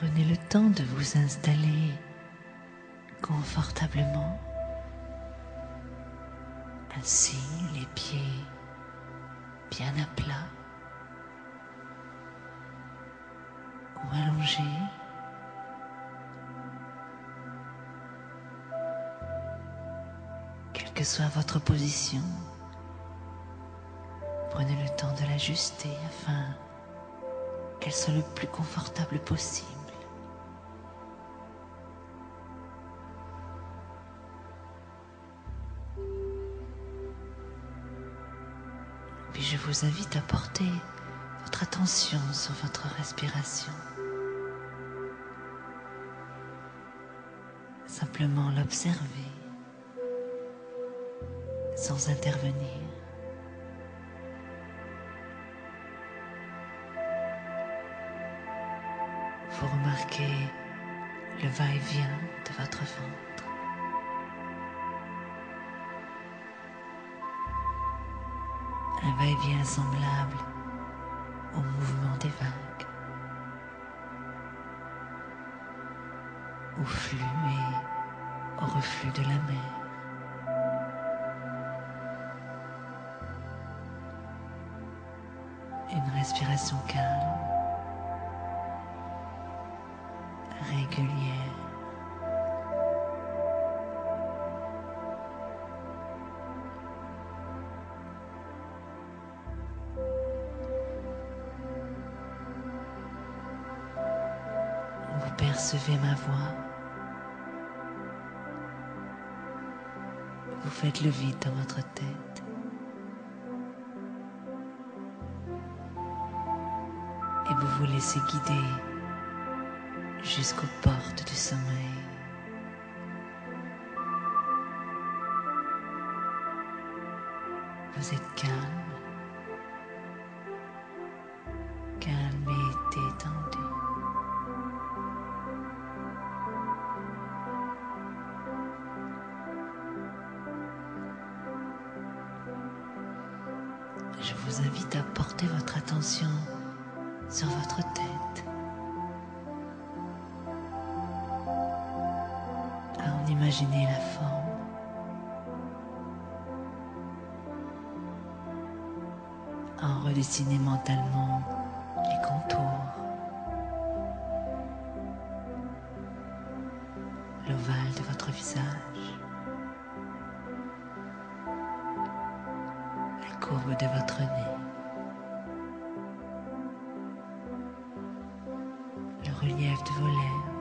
Prenez le temps de vous installer confortablement, assis, les pieds bien à plat ou allongés. Quelle que soit votre position, prenez le temps de l'ajuster afin qu'elle soit le plus confortable possible. Puis je vous invite à porter votre attention sur votre respiration. Simplement l'observer sans intervenir. Vous remarquez le va-et-vient de votre ventre. Un va-et-vient semblable au mouvement des vagues, au flux et au reflux de la mer. Une respiration calme, régulière. Vous percevez ma voix. Vous faites le vide dans votre tête. Et vous vous laissez guider jusqu'aux portes du sommeil. Vous êtes calme, calme et détendu. Je vous invite à porter votre attention sur votre tête, à en imaginer la forme, à en redessiner mentalement les contours, l'ovale de votre visage, la courbe de votre nez, le relief de vos lèvres.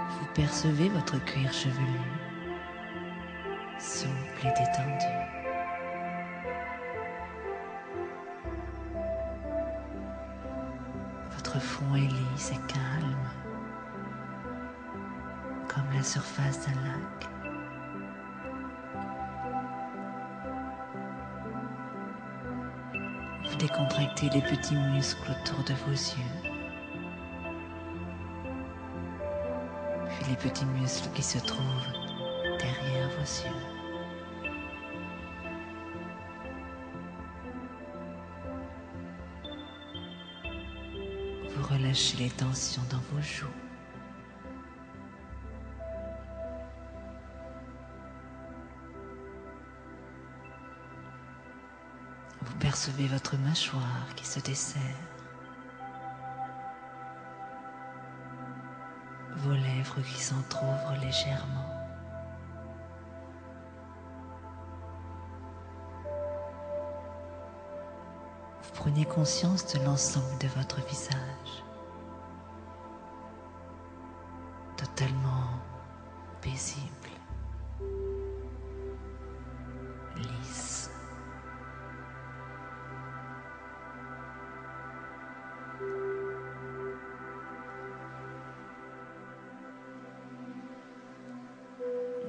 Vous percevez votre cuir chevelu, souple et détendu. Votre front est lisse et calme, comme la surface d'un lac. Vous décontractez les petits muscles autour de vos yeux, puis les petits muscles qui se trouvent derrière vos yeux. Vous relâchez les tensions dans vos joues. Vous percevez votre mâchoire qui se desserre, vos lèvres qui s'entr'ouvrent légèrement. Vous prenez conscience de l'ensemble de votre visage, totalement paisible, lisse.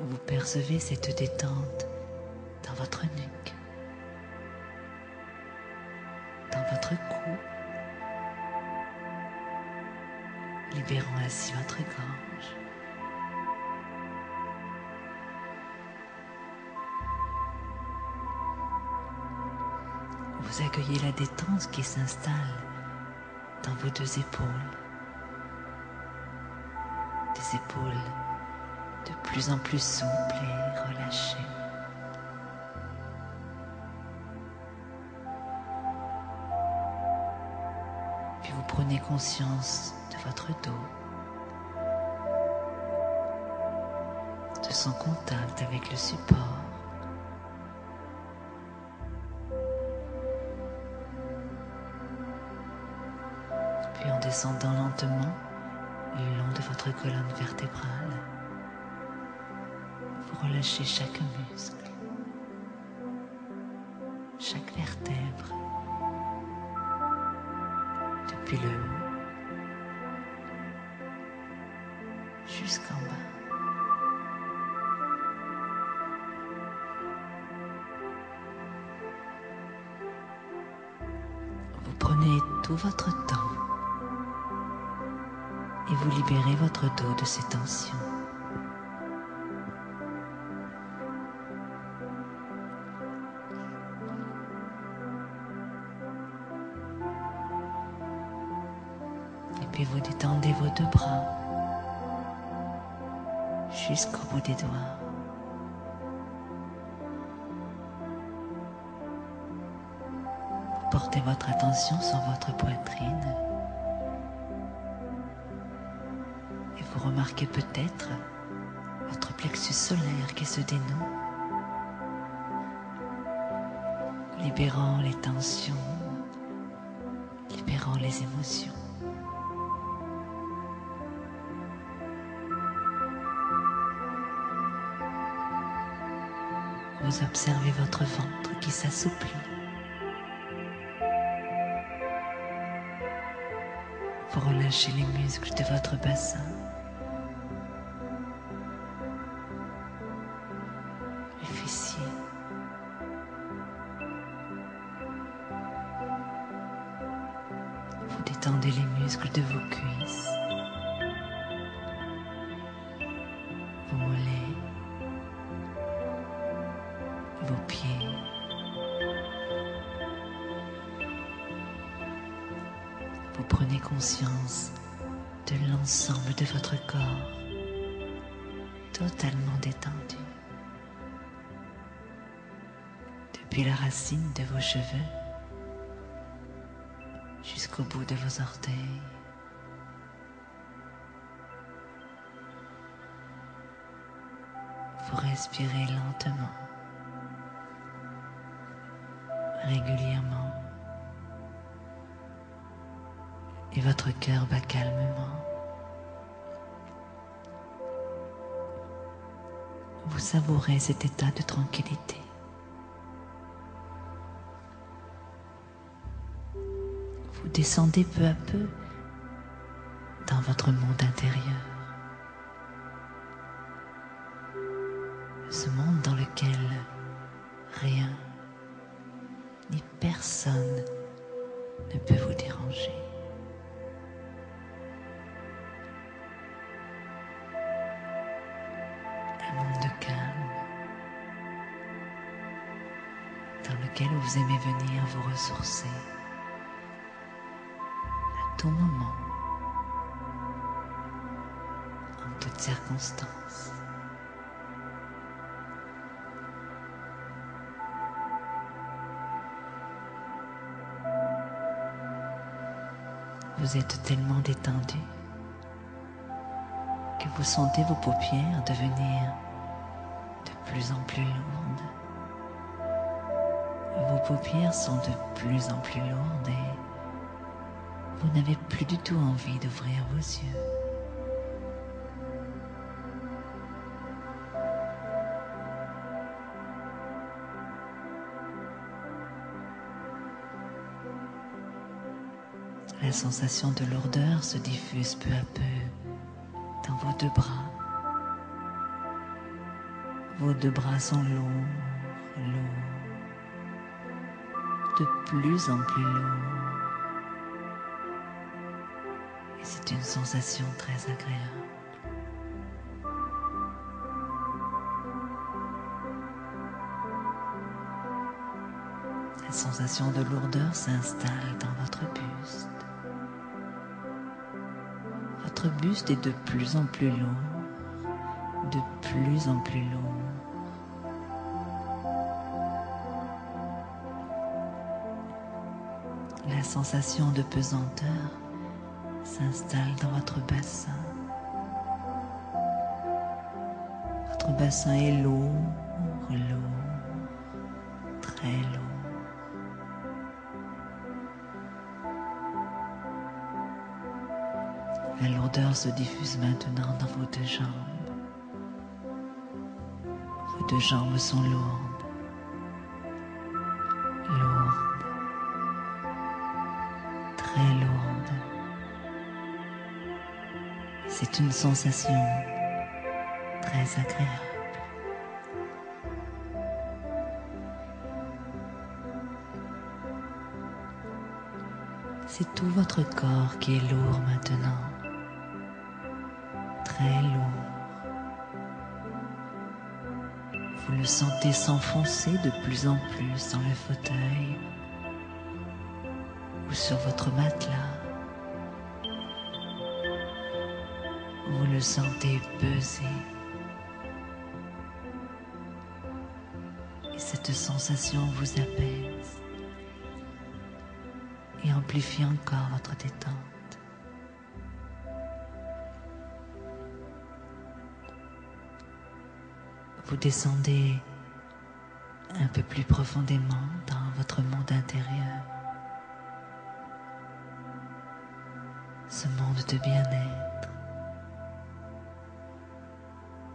Vous percevez cette détente dans votre nuque, dans votre cou, libérant ainsi votre gorge. Vous Vous accueillez la détente qui s'installe dans vos deux épaules. Des épaules de plus en plus souples et relâchées. Puis vous prenez conscience de votre dos, de son contact avec le support. Puis en descendant lentement le long de votre colonne vertébrale, vous relâchez chaque muscle, chaque vertèbre, depuis le haut jusqu'en bas. Vous prenez tout votre temps et vous libérez votre dos de ces tensions. Et puis vous détendez vos deux bras jusqu'au bout des doigts. Vous portez votre attention sur votre poitrine. Vous remarquez peut-être votre plexus solaire qui se dénoue, libérant les tensions, libérant les émotions. Vous observez votre ventre qui s'assouplit. Vous relâchez les muscles de votre bassin. Vous détendez les muscles de vos cuisses, vos mollets, vos pieds. Vous prenez conscience de l'ensemble de votre corps, totalement détendu. Depuis la racine de vos cheveux jusqu'au bout de vos orteils. Vous respirez lentement, régulièrement, et votre cœur bat calmement. Vous savourez cet état de tranquillité. Vous descendez peu à peu dans votre monde intérieur. Ce monde dans lequel rien ni personne ne peut vous déranger. Un monde calme dans lequel vous aimez venir vous ressourcer à tout moment, en toutes circonstances. Vous êtes tellement détendu que vous sentez vos paupières devenir de plus en plus lourdes. Vos paupières sont de plus en plus lourdes et vous n'avez plus du tout envie d'ouvrir vos yeux. La sensation de lourdeur se diffuse peu à peu dans vos deux bras. Vos deux bras sont lourds, lourds, de plus en plus lourds. Et c'est une sensation très agréable. Une sensation de lourdeur s'installe dans votre buste. Votre buste est de plus en plus lourd, de plus en plus lourd. La sensation de pesanteur s'installe dans votre bassin. Votre bassin est lourd, lourd, très lourd. La lourdeur se diffuse maintenant dans vos deux jambes. Vos deux jambes sont lourdes, lourdes, très lourdes. C'est une sensation très agréable. C'est tout votre corps qui est lourd maintenant. Très lourd. Vous le sentez s'enfoncer de plus en plus dans le fauteuil ou sur votre matelas. Vous le sentez peser. Et cette sensation vous apaise et amplifie encore votre détente. Vous descendez un peu plus profondément dans votre monde intérieur. Ce monde de bien-être,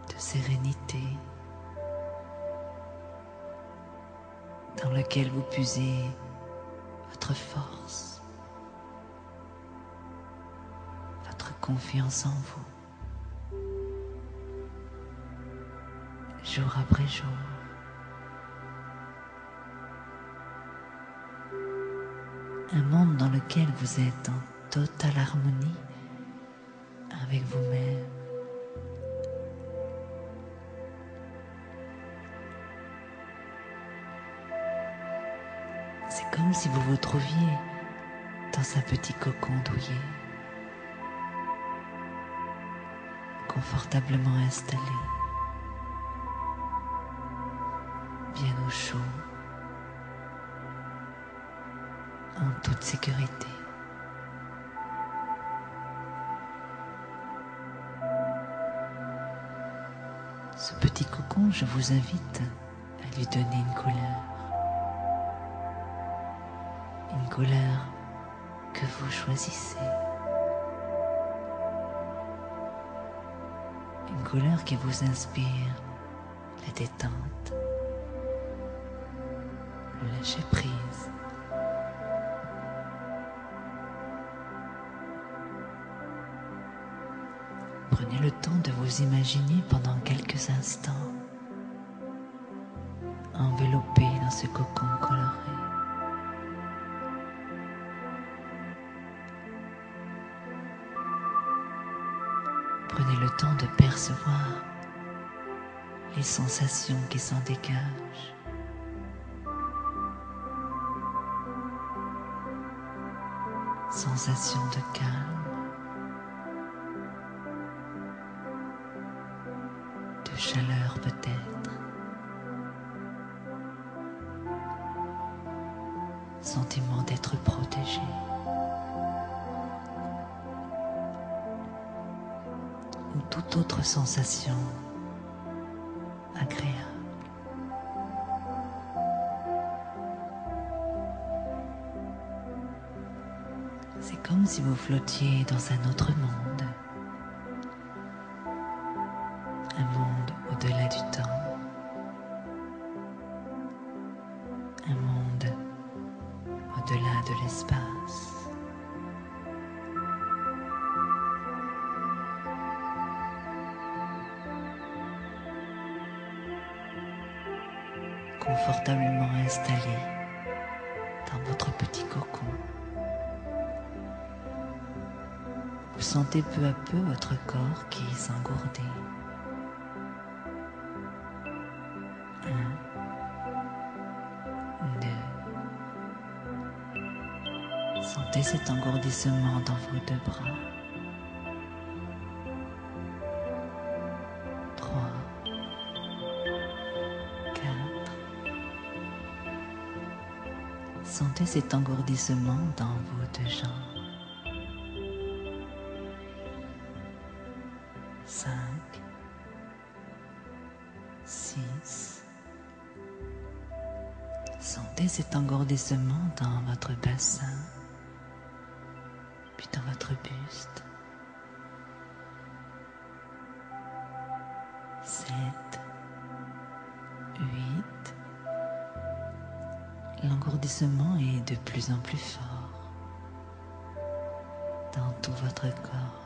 de sérénité, dans lequel vous puisez votre force, votre confiance en vous. Jour après jour. Un monde dans lequel vous êtes en totale harmonie avec vous-même. C'est comme si vous vous trouviez dans un petit cocon douillet, confortablement installé, bien au chaud, en toute sécurité. Ce petit cocon, je vous invite à lui donner une couleur. Une couleur que vous choisissez. Une couleur qui vous inspire la détente, le lâcher prise. Prenez le temps de vous imaginer pendant quelques instants, enveloppé dans ce cocon coloré. Prenez le temps de percevoir les sensations qui s'en dégagent. Sensation de calme, de chaleur peut-être, sentiment d'être protégé, ou toute autre sensation agréable. C'est comme si vous flottiez dans un autre monde, un monde au-delà du temps, un monde au-delà de l'espace. Confortablement installé dans votre petit cocon. Vous sentez peu à peu votre corps qui s'engourdit. 1, 2, Sentez cet engourdissement dans vos deux bras. 3, 4. Sentez cet engourdissement dans vos deux jambes. 5, 6. Sentez cet engourdissement dans votre bassin, puis dans votre buste. 7, 8. L'engourdissement est de plus en plus fort dans tout votre corps.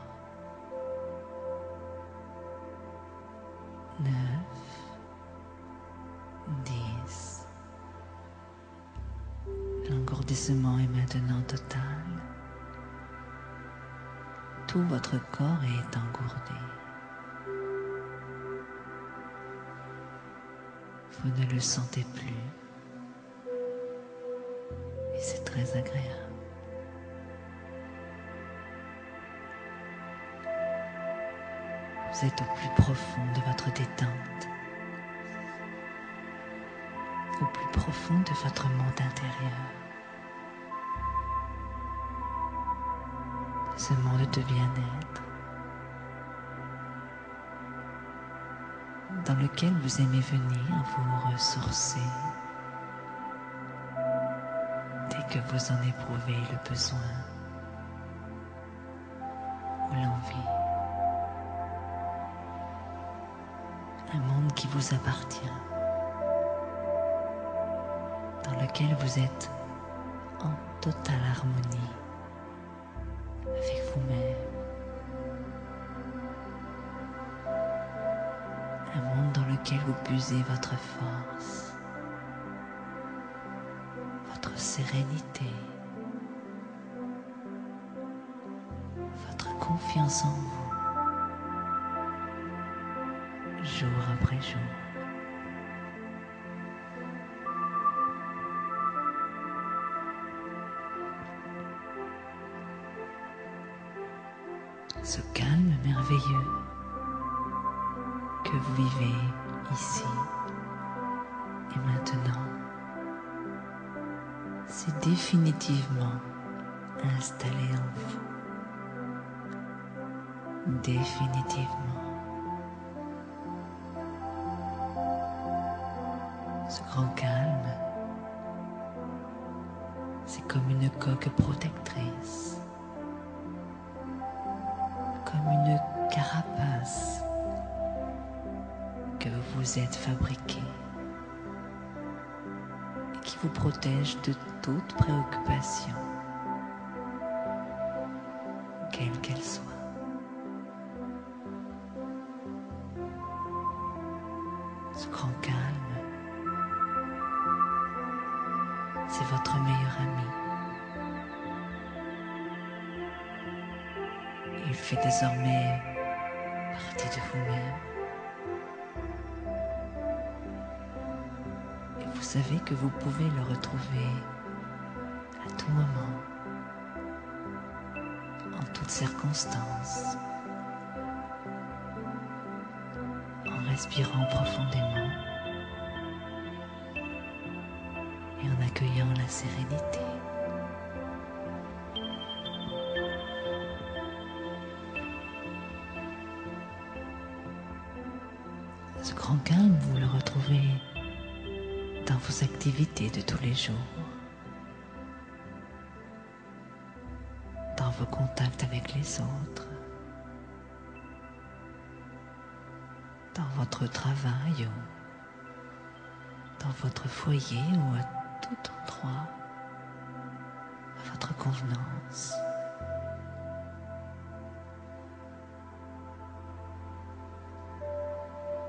9, 10. L'engourdissement est maintenant total. Tout votre corps est engourdi. Vous ne le sentez plus. Et c'est très agréable. Vous êtes au plus profond de votre détente, au plus profond de votre monde intérieur, ce monde de bien-être dans lequel vous aimez venir vous ressourcer dès que vous en éprouvez le besoin ou l'envie. Un monde qui vous appartient, dans lequel vous êtes en totale harmonie avec vous-même. Un monde dans lequel vous puisez votre force, votre sérénité, votre confiance en vous, jour après jour. Ce calme merveilleux que vous vivez ici et maintenant s'est définitivement installé en vous. Définitivement. Ce grand calme, c'est comme une coque protectrice, comme une carapace que vous vous êtes fabriquée et qui vous protège de toute préoccupation, quelle qu'elle soit. Ce grand calme, c'est votre meilleur ami. Il fait désormais partie de vous-même. Et vous savez que vous pouvez le retrouver à tout moment, en toutes circonstances, en respirant profondément et en accueillant la sérénité. Ce grand calme, vous le retrouvez dans vos activités de tous les jours, dans vos contacts avec les autres, dans votre travail ou dans votre foyer ou à tout endroit, à votre convenance.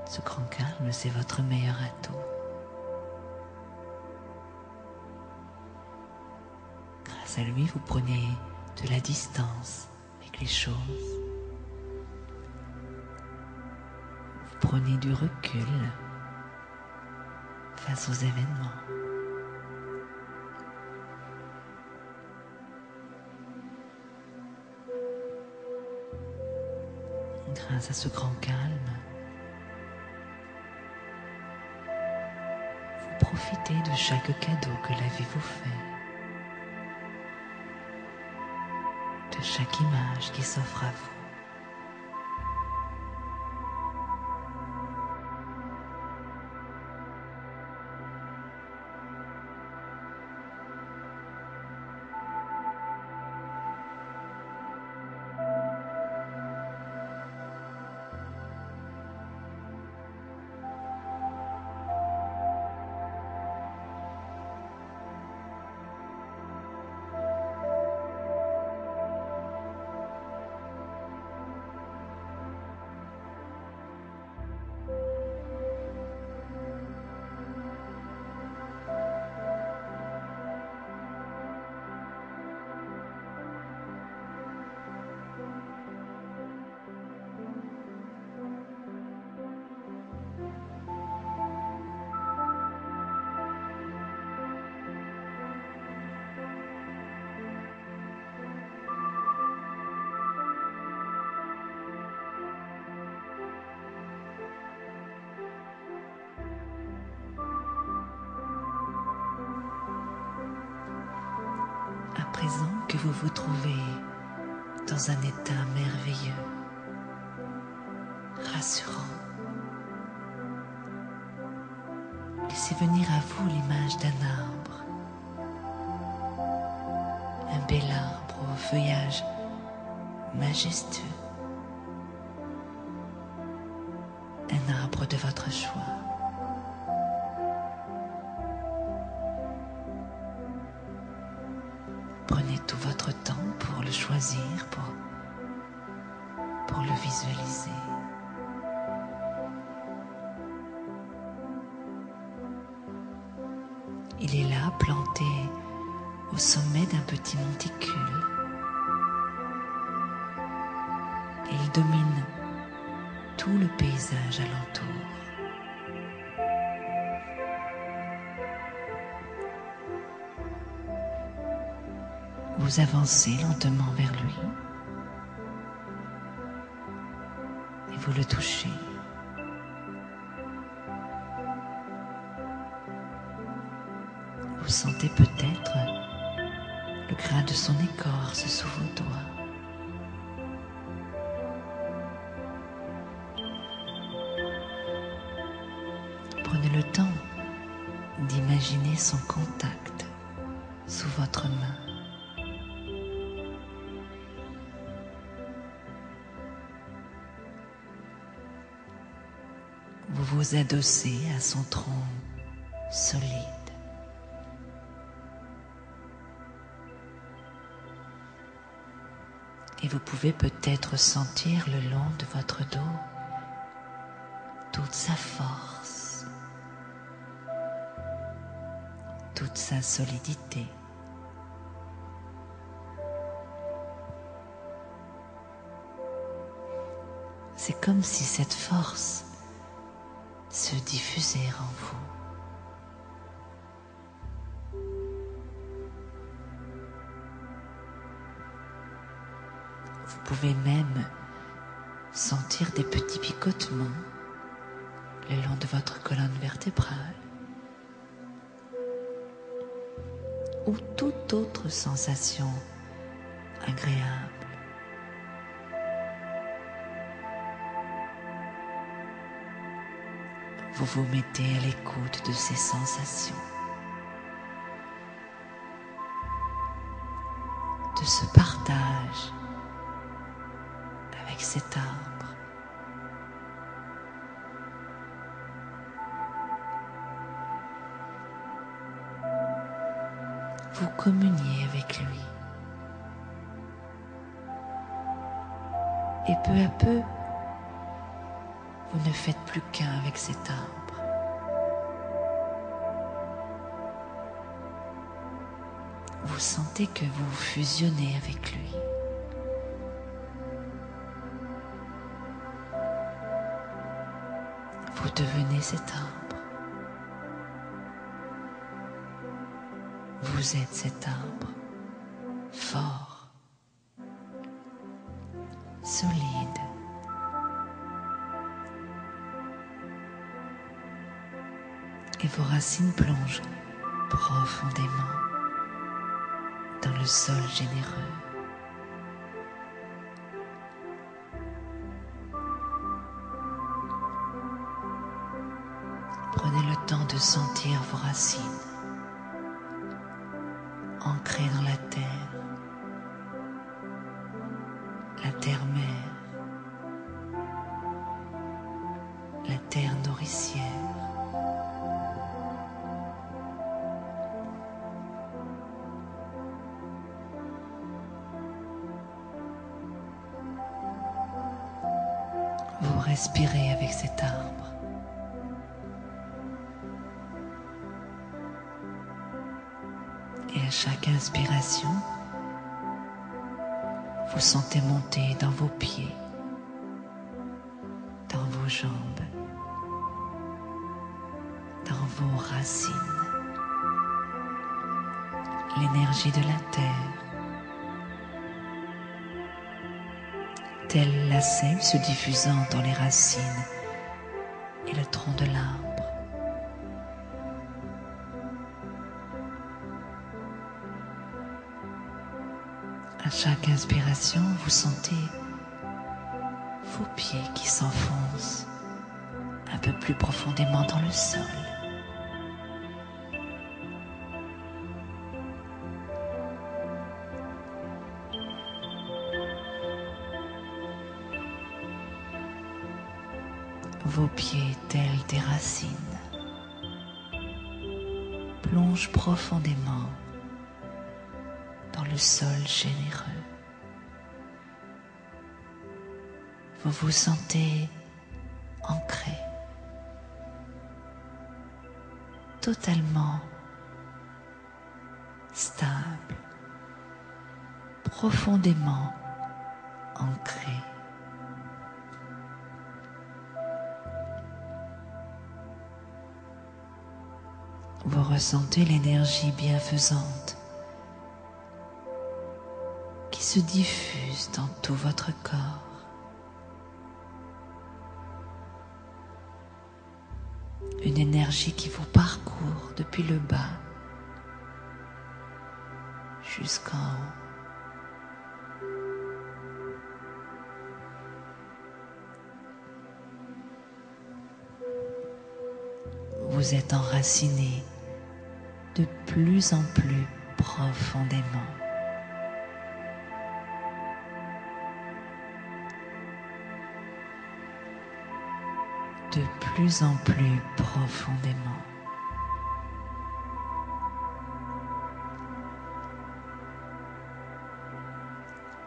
Ce grand calme, c'est votre meilleur atout. Grâce à lui, vous prenez de la distance avec les choses. Vous prenez du recul face aux événements. grâce à ce grand calme, vous profitez de chaque cadeau que la vie vous fait, de chaque image qui s'offre à vous. À présent que vous vous trouvez dans un état merveilleux, rassurant, laissez venir à vous l'image d'un arbre, un bel arbre au feuillage majestueux, un arbre de votre choix. Prenez tout votre temps pour le choisir, pour le visualiser. Il est là, planté au sommet d'un petit monticule. Et il domine tout le paysage alentour. Vous avancez lentement vers lui et vous le touchez. Vous sentez peut-être le grain de son écorce sous vos doigts. Prenez le temps d'imaginer son contact sous votre main. Vous vous adossez à son tronc solide. Et vous pouvez peut-être sentir le long de votre dos toute sa force, toute sa solidité. C'est comme si cette force se diffusait en vous. Vous pouvez même sentir des petits picotements le long de votre colonne vertébrale ou toute autre sensation agréable. Vous vous mettez à l'écoute de ces sensations, de ce partage avec cet arbre. Vous communiez avec lui. Et peu à peu, vous ne faites plus qu'un avec cet arbre. Vous sentez que vous fusionnez avec lui. Vous devenez cet arbre. Vous êtes cet arbre, fort, solide, et vos racines plongent profondément dans le sol généreux. Prenez le temps de sentir vos racines ancrées dans la terre-mère, la terre nourricière. Vous respirez avec cet arbre. Et à chaque inspiration, vous sentez monter dans vos pieds, dans vos jambes, dans vos racines, l'énergie de la terre, telle la sève se diffusant dans les racines et le tronc de l'arbre. À chaque inspiration, vous sentez vos pieds qui s'enfoncent un peu plus profondément dans le sol. Vos pieds, tels des racines, plongent profondément dans le sol généreux. Vous vous sentez ancré, totalement stable, profondément ancré. Vous ressentez l'énergie bienfaisante qui se diffuse dans tout votre corps. Une énergie qui vous parcourt depuis le bas jusqu'en haut. Vous êtes enraciné de plus en plus profondément. De plus en plus profondément.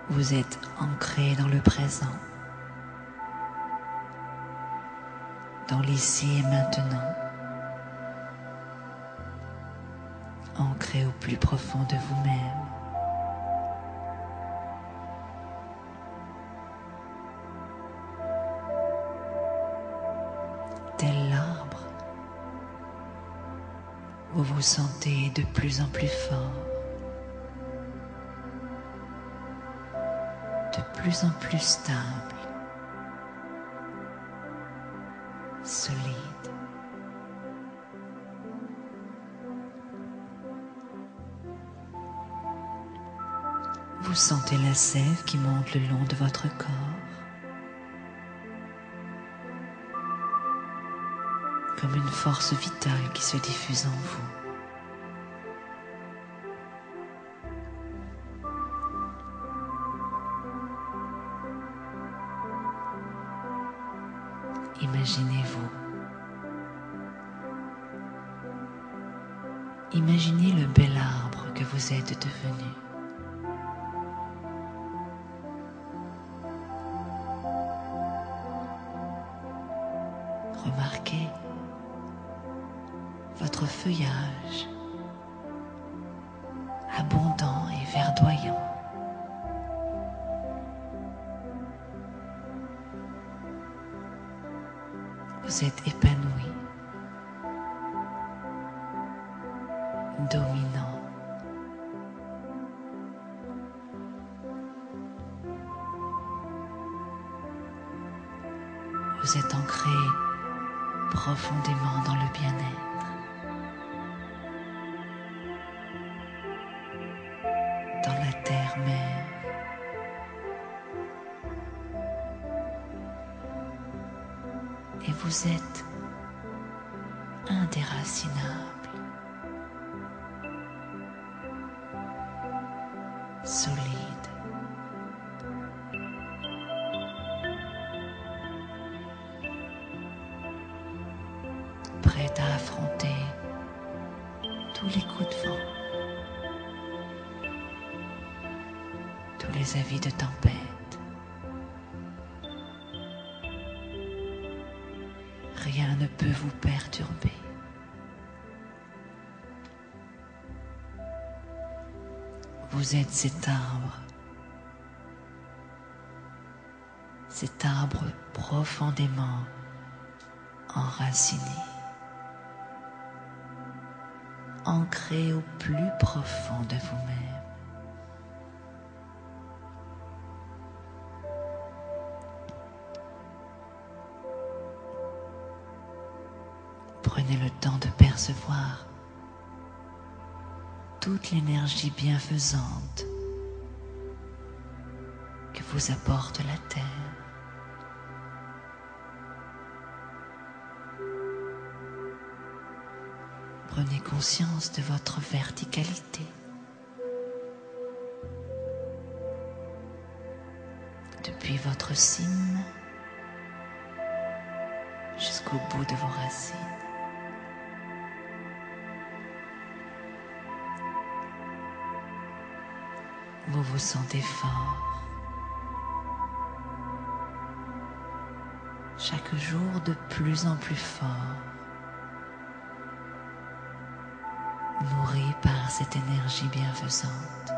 Vous êtes ancré dans le présent, dans l'ici et maintenant, ancré au plus profond de vous-même. Tel l'arbre, vous vous sentez de plus en plus fort, de plus en plus stable, solide. Vous sentez la sève qui monte le long de votre corps. Comme une force vitale qui se diffuse en vous. Imaginez-vous. Imaginez le bel arbre que vous êtes devenu. Remarquez votre feuillage abondant et verdoyant. Vous êtes épanoui, dominant. Vous êtes ancré profondément dans le bien-être. et vous êtes indéracinable, solide, prête à affronter tous les coups de vent, tous les avis de tempête. Rien ne peut vous perturber. Vous êtes cet arbre profondément enraciné, ancré au plus profond de vous-même. Prenez le temps de percevoir toute l'énergie bienfaisante que vous apporte la terre. Prenez conscience de votre verticalité, depuis votre cime jusqu'au bout de vos racines. Vous vous sentez fort, chaque jour de plus en plus fort, nourri par cette énergie bienfaisante.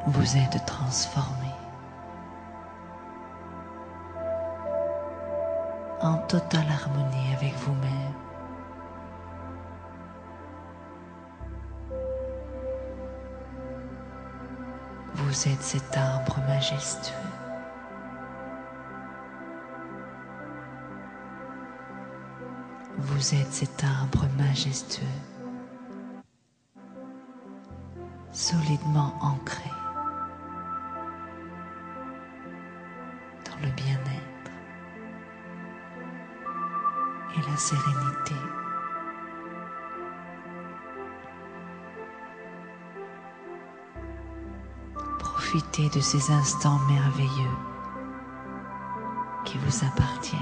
Vous êtes transformé en totale harmonie avec vous-même. Vous êtes cet arbre majestueux. Vous êtes cet arbre majestueux, solidement ancré dans le bien-être et la sérénité. Profitez de ces instants merveilleux qui vous appartiennent.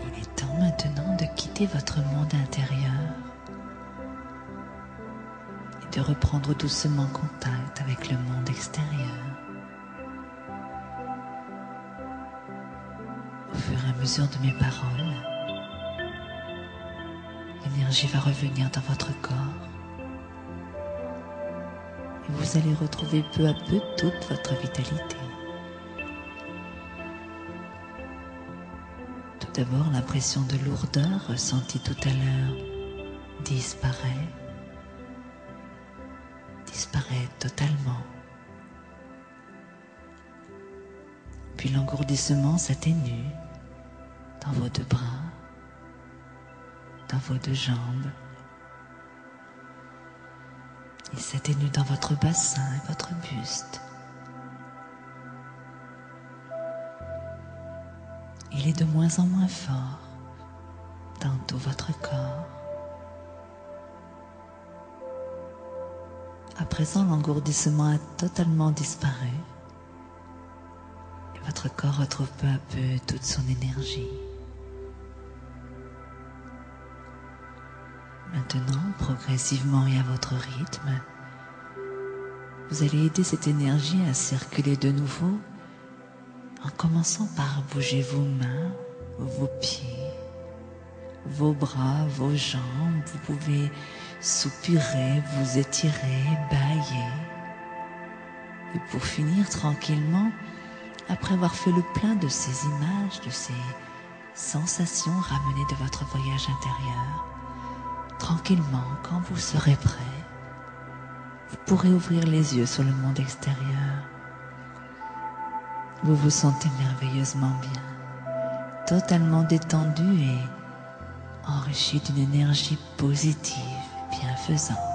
Il est temps maintenant de quitter votre monde intérieur et de reprendre doucement contact avec le monde extérieur. Au fur et à mesure de mes paroles, l'énergie va revenir dans votre corps et vous allez retrouver peu à peu toute votre vitalité. Tout d'abord, l'impression de lourdeur ressentie tout à l'heure disparaît totalement. Puis l'engourdissement s'atténue dans vos deux bras, dans vos deux jambes. Il s'atténue dans votre bassin et votre buste. Il est de moins en moins fort dans tout votre corps. À présent, l'engourdissement a totalement disparu. Votre corps retrouve peu à peu toute son énergie. Maintenant, progressivement et à votre rythme, vous allez aider cette énergie à circuler de nouveau en commençant par bouger vos mains, vos pieds, vos bras, vos jambes. Vous pouvez soupirer, vous étirer, bâiller. Et pour finir tranquillement, après avoir fait le plein de ces images, de ces sensations ramenées de votre voyage intérieur, tranquillement, quand vous serez prêt, vous pourrez ouvrir les yeux sur le monde extérieur. Vous vous sentez merveilleusement bien, totalement détendu et enrichi d'une énergie positive, bienfaisante.